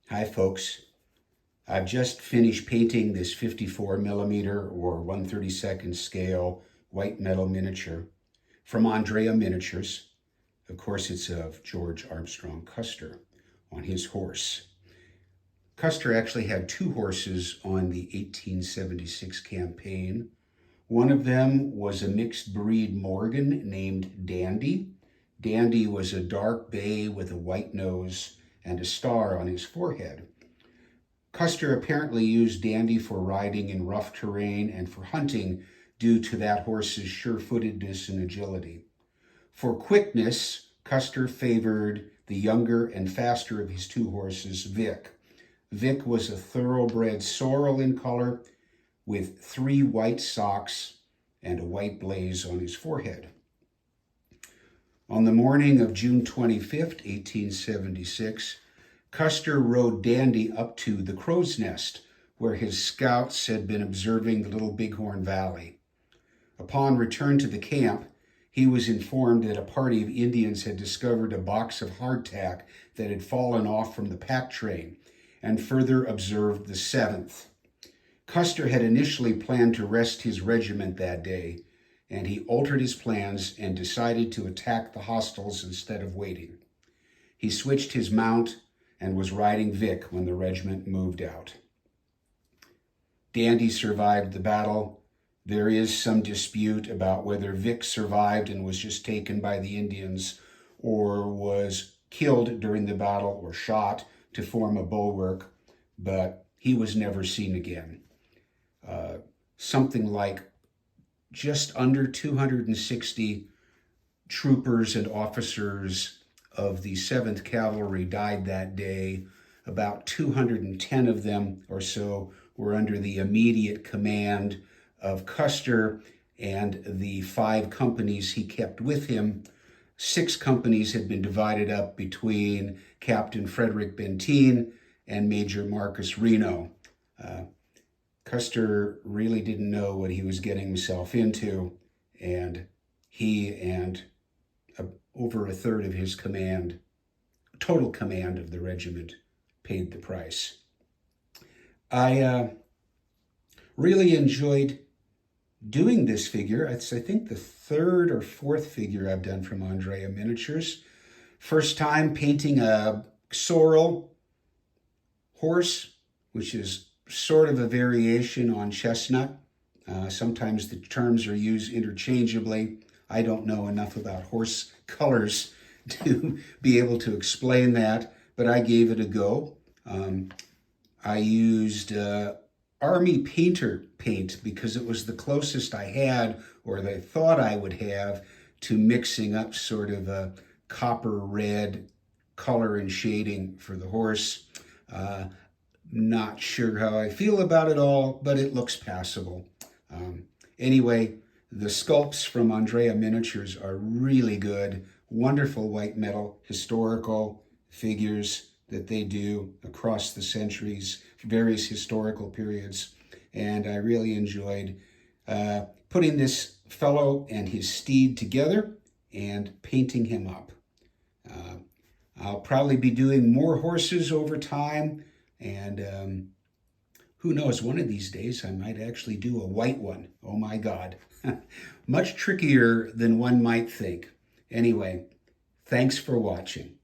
Hi folks, I've just finished painting this 54 millimeter or 1/32 scale white metal miniature from Andrea Miniatures. Of course, it's of George Armstrong Custer on his horse. Custer actually had two horses on the 1876 campaign. One of them was a mixed breed Morgan named Dandy. Dandy was a dark bay with a white nose and a star on his forehead. Custer apparently used Dandy for riding in rough terrain and for hunting due to that horse's sure-footedness and agility. For quickness, Custer favored the younger and faster of his two horses, Vic. Vic was a thoroughbred sorrel in color with 3 white socks and a white blaze on his forehead. On the morning of June 25th, 1876, Custer rode Dandy up to the Crow's Nest, where his scouts had been observing the Little Bighorn Valley. Upon return to the camp, he was informed that a party of Indians had discovered a box of hardtack that had fallen off from the pack train, and further observed the 7th. Custer had initially planned to rest his regiment that day, and he altered his plans and decided to attack the hostiles instead of waiting. He switched his mount and was riding Vic when the regiment moved out. Dandy survived the battle. There is some dispute about whether Vic survived and was just taken by the Indians or was killed during the battle or shot to form a bulwark, but he was never seen again. Something like just under 260 troopers and officers of the 7th Cavalry died that day. About 210 of them or so were under the immediate command of Custer and the 5 companies he kept with him. 6 companies had been divided up between Captain Frederick Benteen and Major Marcus Reno. Custer really didn't know what he was getting himself into, and he and over a third of his command, total command of the regiment, paid the price. I really enjoyed doing this figure. It's, I think, the 3rd or 4th figure I've done from Andrea Miniatures. First time painting a sorrel horse, which is sort of a variation on chestnut. Sometimes the terms are used interchangeably. I don't know enough about horse colors to be able to explain that, but I gave it a go. I used Army Painter paint because it was the closest I had, or they thought I would have, to mixing up sort of a copper red color and shading for the horse. Not sure how I feel about it all, but it looks passable. Anyway, the sculpts from Andrea Miniatures are really good. Wonderful white metal historical figures that they do across the centuries, various historical periods. And I really enjoyed putting this fellow and his steed together and painting him up. I'll probably be doing more horses over time, and who knows, one of these days I might actually do a white one. Oh my God. Much trickier than one might think. Anyway, thanks for watching.